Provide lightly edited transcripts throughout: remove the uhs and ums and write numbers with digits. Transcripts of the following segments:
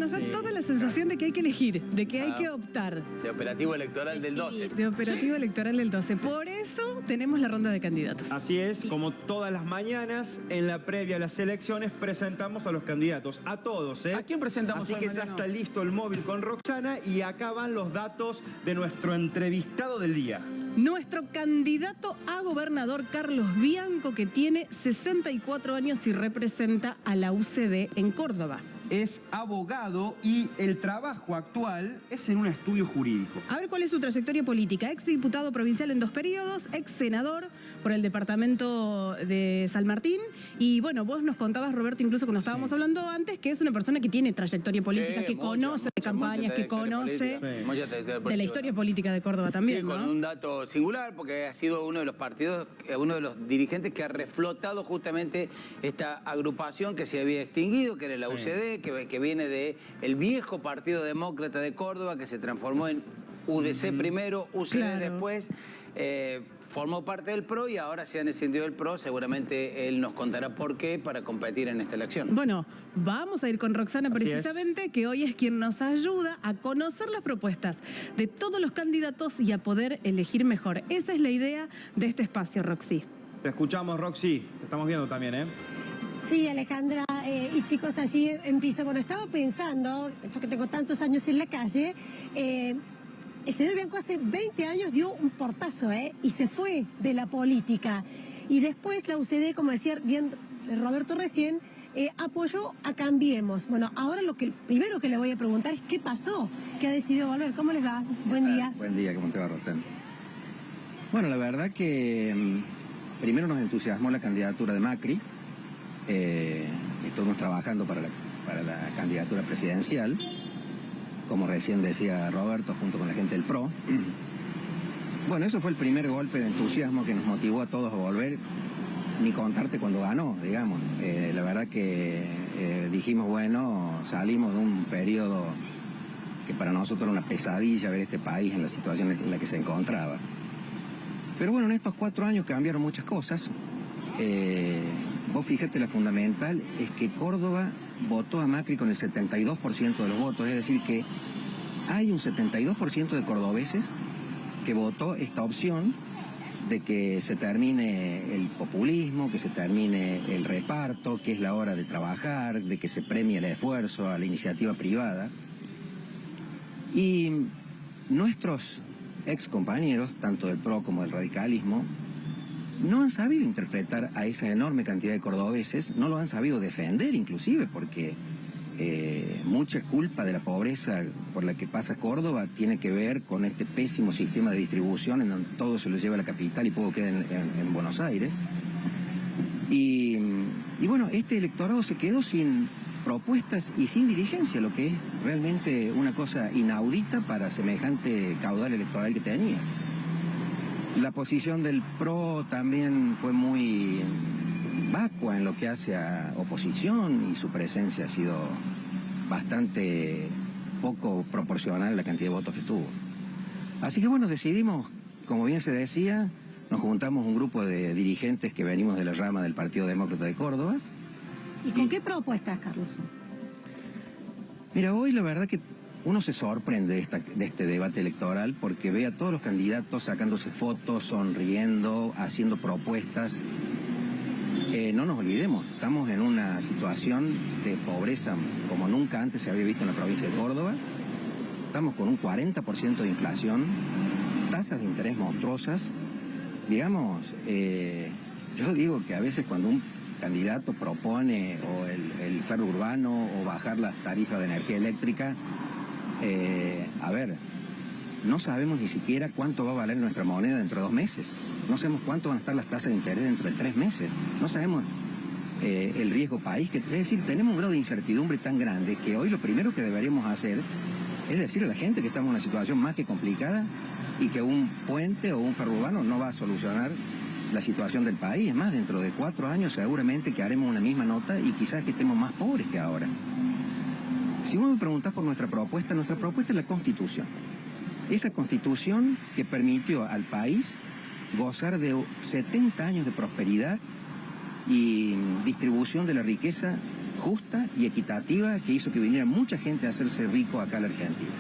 nos da toda la sensación de que hay que elegir, de que hay que optar. De operativo electoral del 12. De operativo electoral del 12. Por eso tenemos la ronda de candidatos. Así es, como todas las mañanas, en la previa a las elecciones, presentamos a los candidatos, a todos, ¿eh? ¿A quién presentamos Así hoy, que ya Mariano? está listo el móvil con Roxana y acá van los datos de nuestro entrevistado del día. Nuestro candidato a gobernador, Carlos Bianco, que tiene 64 años y representa a la UCD en Córdoba. Es abogado y el trabajo actual es en un estudio jurídico. A ver cuál es su trayectoria política. Exdiputado provincial en 2 periodos, ex senador por el departamento de San Martín. Y bueno, vos nos contabas, Roberto, incluso cuando estábamos hablando antes, que es una persona que tiene trayectoria política, que conoce de campañas, que conoce de la historia política de Córdoba también, sí, ¿no? con un dato singular, porque ha sido uno de los partidos, uno de los dirigentes que ha reflotado justamente esta agrupación que se había extinguido, que era la UCD, que viene del viejo Partido Demócrata de Córdoba, que se transformó en UDC primero, UCD después, formó parte del PRO y ahora se han descendido del PRO. Seguramente él nos contará por qué para competir en esta elección. Bueno, vamos a ir con Roxana precisamente, que hoy es quien nos ayuda a conocer las propuestas de todos los candidatos y a poder elegir mejor. Esa es la idea de este espacio, Roxy. Te escuchamos, Roxy. Te estamos viendo también, ¿eh? Sí, Alejandra, y chicos, allí empiezo. Bueno, estaba pensando, yo que tengo tantos años en la calle, el señor Bianco hace 20 años dio un portazo, y se fue de la política. Y después la UCD, como decía bien Roberto recién, apoyó a Cambiemos. Bueno, ahora primero que le voy a preguntar es qué pasó, que ha decidido volver. ¿Cómo les va? Buen día. Buen día, ¿cómo te va, Rosén? Bueno, la verdad que primero nos entusiasmó la candidatura de Macri. Estuvimos trabajando para la candidatura presidencial, como recién decía Roberto, junto con la gente del PRO. Bueno, eso fue el primer golpe de entusiasmo que nos motivó a todos a volver, ni contarte cuando ganó, digamos. La verdad que dijimos, bueno, salimos de un periodo que para nosotros era una pesadilla ver este país en la situación en la que se encontraba. Pero bueno, en estos 4 años cambiaron muchas cosas. Vos fíjate, la fundamental es que Córdoba votó a Macri con el 72% de los votos, es decir que hay un 72% de cordobeses que votó esta opción de que se termine el populismo, que se termine el reparto, que es la hora de trabajar, de que se premie el esfuerzo a la iniciativa privada. Y nuestros ex compañeros, tanto del PRO como del radicalismo, no han sabido interpretar a esa enorme cantidad de cordobeses, no lo han sabido defender inclusive, porque mucha culpa de la pobreza por la que pasa Córdoba tiene que ver con este pésimo sistema de distribución en donde todo se lo lleva a la capital y poco queda en Buenos Aires. Y bueno, este electorado se quedó sin propuestas y sin dirigencia, lo que es realmente una cosa inaudita para semejante caudal electoral que tenía. La posición del PRO también fue muy vacua en lo que hace a oposición y su presencia ha sido bastante poco proporcional a la cantidad de votos que tuvo. Así que bueno, decidimos, como bien se decía, nos juntamos un grupo de dirigentes que venimos de la rama del Partido Demócrata de Córdoba. ¿Y con qué propuestas, Carlos? Mira, hoy la verdad que uno se sorprende de este debate electoral porque ve a todos los candidatos sacándose fotos, sonriendo, haciendo propuestas. No nos olvidemos, estamos en una situación de pobreza como nunca antes se había visto en la provincia de Córdoba. Estamos con un 40% de inflación, tasas de interés monstruosas. Digamos, yo digo que a veces cuando un candidato propone o el ferro urbano o bajar las tarifas de energía eléctrica, a ver, no sabemos ni siquiera cuánto va a valer nuestra moneda dentro de 2 meses. No sabemos cuánto van a estar las tasas de interés dentro de 3 meses. No sabemos el riesgo país. Es decir, tenemos un grado de incertidumbre tan grande que hoy lo primero que deberíamos hacer es decirle a la gente que estamos en una situación más que complicada y que un puente o un ferrourbano no va a solucionar la situación del país. Es más, dentro de 4 años seguramente que haremos una misma nota y quizás que estemos más pobres que ahora. Si vos me preguntás por nuestra propuesta es la Constitución. Esa Constitución que permitió al país gozar de 70 años de prosperidad y distribución de la riqueza justa y equitativa que hizo que viniera mucha gente a hacerse rico acá en la Argentina.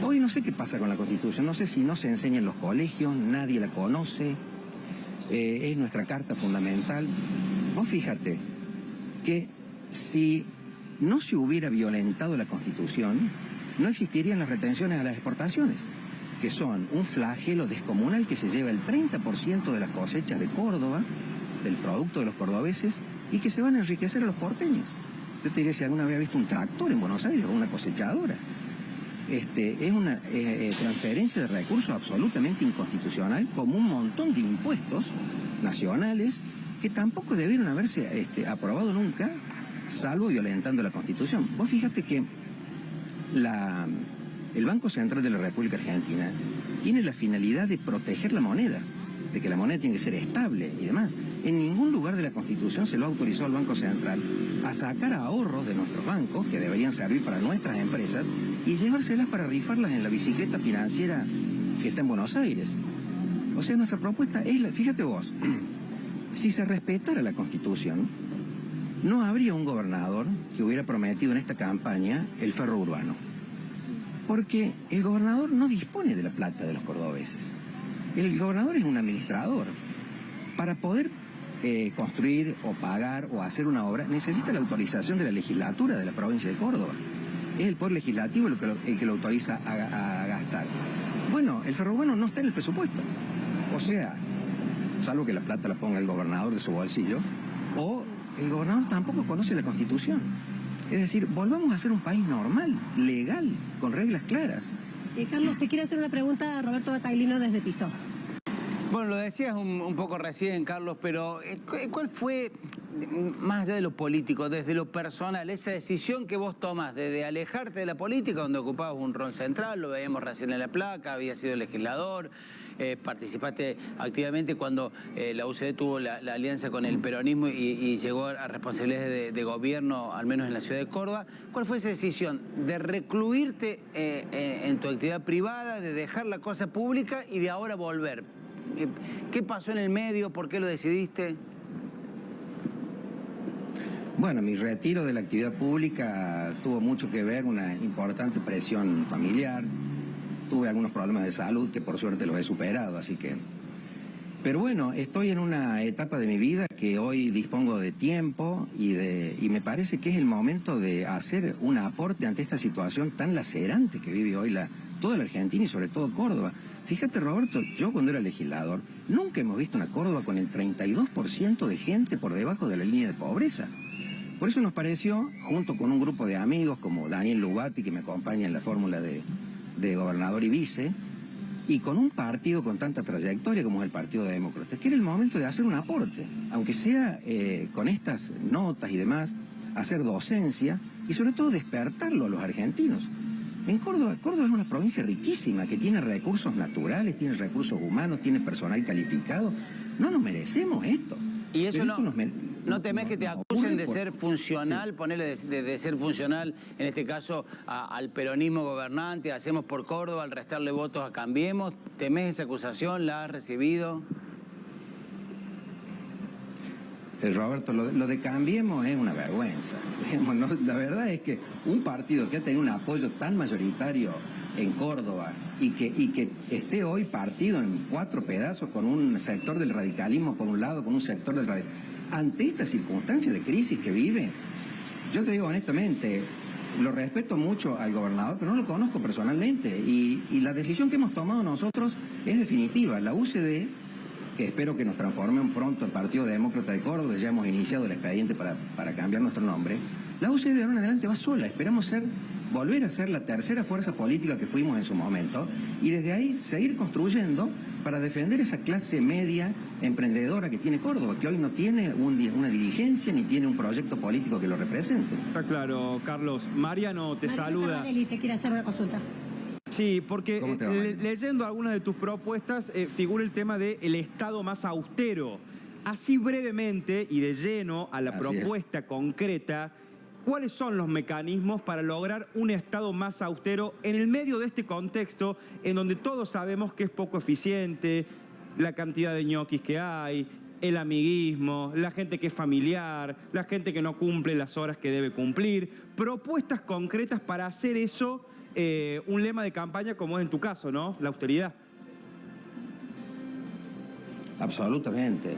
Hoy no sé qué pasa con la Constitución, no sé si no se enseña en los colegios, nadie la conoce, es nuestra carta fundamental. Vos fíjate que si no se hubiera violentado la Constitución, no existirían las retenciones a las exportaciones, que son un flagelo descomunal que se lleva el 30% de las cosechas de Córdoba, del producto de los cordobeses, y que se van a enriquecer a los porteños. Yo te diría si alguna vez ha visto un tractor en Buenos Aires o una cosechadora. Es una transferencia de recursos absolutamente inconstitucional, como un montón de impuestos nacionales que tampoco debieron haberse aprobado nunca, salvo violentando la Constitución. Vos fíjate que el Banco Central de la República Argentina tiene la finalidad de proteger la moneda, de que la moneda tiene que ser estable y demás. En ningún lugar de la Constitución se lo autorizó al Banco Central a sacar ahorros de nuestros bancos, que deberían servir para nuestras empresas, y llevárselas para rifarlas en la bicicleta financiera que está en Buenos Aires. O sea, nuestra propuesta es, fíjate vos, si se respetara la Constitución, no habría un gobernador que hubiera prometido en esta campaña el ferro urbano. Porque el gobernador no dispone de la plata de los cordobeses. El gobernador es un administrador. Para poder construir o pagar o hacer una obra, necesita la autorización de la legislatura de la provincia de Córdoba. Es el poder legislativo el que lo autoriza a gastar. Bueno, el ferro urbano no está en el presupuesto. O sea, salvo que la plata la ponga el gobernador de su bolsillo, o el gobernador tampoco conoce la Constitución. Es decir, volvamos a ser un país normal, legal, con reglas claras. Carlos, te quiero hacer una pregunta a Roberto Battaglino desde Piso. Bueno, lo decías un poco recién, Carlos, pero ¿cuál fue, más allá de lo político, desde lo personal, esa decisión que vos tomás de alejarte de la política, donde ocupabas un rol central, lo veíamos recién en la placa, habías sido legislador, participaste activamente cuando la UCD tuvo la alianza con el peronismo y llegó a responsabilidades de gobierno, al menos en la ciudad de Córdoba? ¿Cuál fue esa decisión de recluirte en tu actividad privada, de dejar la cosa pública y de ahora volver? ¿Qué pasó en el medio? ¿Por qué lo decidiste? Bueno, mi retiro de la actividad pública tuvo mucho que ver, una importante presión familiar. Tuve algunos problemas de salud que por suerte los he superado, así que... Pero bueno, estoy en una etapa de mi vida que hoy dispongo de tiempo y me parece que es el momento de hacer un aporte ante esta situación tan lacerante que vive hoy toda la Argentina y sobre todo Córdoba. Fíjate, Roberto, yo cuando era legislador, nunca hemos visto una Córdoba con el 32% de gente por debajo de la línea de pobreza. Por eso nos pareció, junto con un grupo de amigos como Daniel Lugatti, que me acompaña en la fórmula de gobernador y vice, y con un partido con tanta trayectoria como es el Partido Demócrata, que era el momento de hacer un aporte, aunque sea con estas notas y demás, hacer docencia y sobre todo despertarlo a los argentinos. En Córdoba es una provincia riquísima, que tiene recursos naturales, tiene recursos humanos, tiene personal calificado. No nos merecemos esto. Y eso no temés que te acusen de ser funcional, sí. Ponerle de ser funcional, en este caso, al peronismo gobernante, hacemos por Córdoba, al restarle votos a Cambiemos. ¿Temés esa acusación? ¿La has recibido? Roberto, lo de Cambiemos es una vergüenza. Digamos, ¿no? La verdad es que un partido que ha tenido un apoyo tan mayoritario en Córdoba y que esté hoy partido en 4 pedazos con un sector del radicalismo por un lado, con un sector del radicalismo, ante estas circunstancias de crisis que vive, yo te digo honestamente, lo respeto mucho al gobernador, pero no lo conozco personalmente y la decisión que hemos tomado nosotros es definitiva. La UCD, que espero que nos transforme pronto en Partido Demócrata de Córdoba, ya hemos iniciado el expediente para cambiar nuestro nombre. La UCD de ahora en adelante va sola, esperamos volver a ser la tercera fuerza política que fuimos en su momento y desde ahí seguir construyendo para defender esa clase media emprendedora que tiene Córdoba, que hoy no tiene una dirigencia ni tiene un proyecto político que lo represente. Está claro, Carlos. Mariano te saluda. Te quiere hacer una consulta. Sí, porque ¿Cómo te va, Mariano? leyendo algunas de tus propuestas figura el tema del Estado más austero. Así brevemente y de lleno a la Así propuesta concreta, ¿cuáles son los mecanismos para lograr un Estado más austero en el medio de este contexto en donde todos sabemos que es poco eficiente, la cantidad de ñoquis que hay, el amiguismo, la gente que es familiar, la gente que no cumple las horas que debe cumplir, propuestas concretas para hacer eso un lema de campaña como es en tu caso, ¿no? La austeridad. Absolutamente.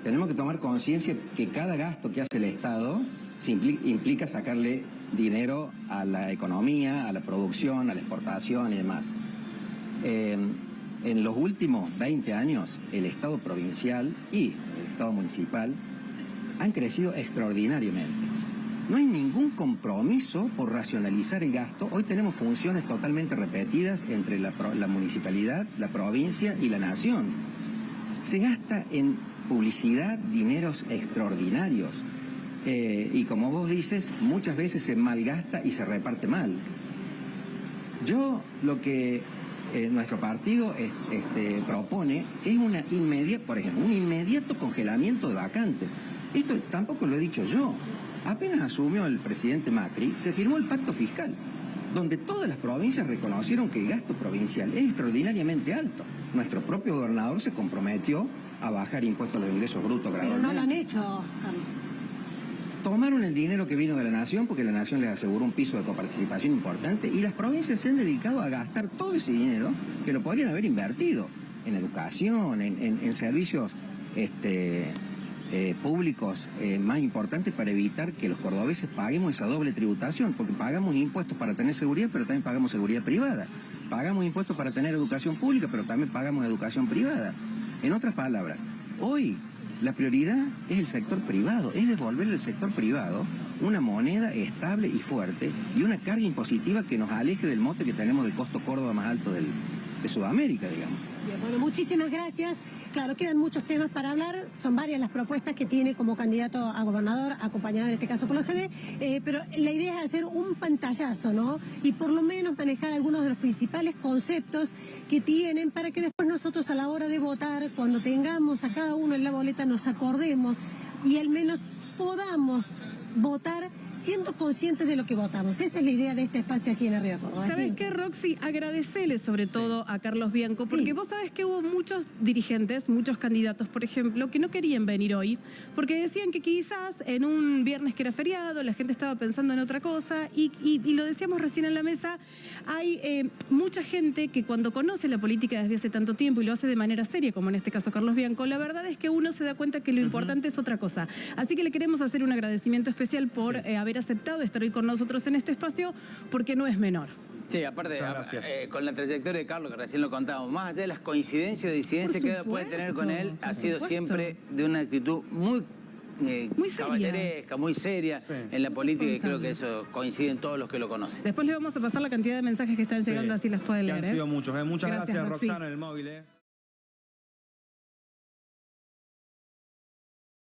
Tenemos que tomar conciencia que cada gasto que hace el Estado implica sacarle dinero a la economía, a la producción, a la exportación y demás. En los últimos 20 años, el Estado provincial y el Estado municipal han crecido extraordinariamente. No hay ningún compromiso por racionalizar el gasto. Hoy tenemos funciones totalmente repetidas entre la municipalidad, la provincia y la nación. Se gasta en publicidad dineros extraordinarios. Y como vos dices, muchas veces se malgasta y se reparte mal. Lo que nuestro partido propone es por ejemplo, un inmediato congelamiento de vacantes. Esto tampoco lo he dicho yo. Apenas asumió el presidente Macri, se firmó el pacto fiscal, donde todas las provincias reconocieron que el gasto provincial es extraordinariamente alto. Nuestro propio gobernador se comprometió a bajar impuestos a los ingresos brutos gradualmente. Pero no lo han hecho, Carlos. Tomaron el dinero que vino de la Nación, porque la Nación les aseguró un piso de coparticipación importante, y las provincias se han dedicado a gastar todo ese dinero que lo podrían haber invertido en educación, en servicios públicos más importantes para evitar que los cordobeses paguemos esa doble tributación, porque pagamos impuestos para tener seguridad, pero también pagamos seguridad privada. Pagamos impuestos para tener educación pública, pero también pagamos educación privada. En otras palabras, hoy la prioridad es el sector privado, es devolverle al sector privado una moneda estable y fuerte y una carga impositiva que nos aleje del mote que tenemos de costo Córdoba más alto de Sudamérica, digamos. Bien, bueno, muchísimas gracias. Claro, quedan muchos temas para hablar, son varias las propuestas que tiene como candidato a gobernador, acompañado en este caso por la CD, pero la idea es hacer un pantallazo, ¿no? Y por lo menos manejar algunos de los principales conceptos que tienen para que después nosotros a la hora de votar, cuando tengamos a cada uno en la boleta, nos acordemos y al menos podamos votar siendo conscientes de lo que votamos. Esa es la idea de este espacio aquí en Arriba Córdoba. ¿Sabes qué, Roxy? Agradecele sobre todo a Carlos Bianco, porque vos sabés que hubo muchos dirigentes, muchos candidatos, por ejemplo, que no querían venir hoy, porque decían que quizás en un viernes que era feriado, la gente estaba pensando en otra cosa, y lo decíamos recién en la mesa, hay mucha gente que cuando conoce la política desde hace tanto tiempo y lo hace de manera seria, como en este caso Carlos Bianco, la verdad es que uno se da cuenta que lo importante es otra cosa. Así que le queremos hacer un agradecimiento especial por haber aceptado estar hoy con nosotros en este espacio, porque no es menor. Sí, aparte, con la trayectoria de Carlos, que recién lo contábamos, más allá de las coincidencias o disidencias que puede tener con él, ha sido siempre de una actitud muy caballeresca, muy seria en la política, y creo que eso coincide en todos los que lo conocen. Después le vamos a pasar la cantidad de mensajes que están llegando, así las puede leer. Han sido muchos. Muchas gracias, Roxy. Roxana, en el móvil.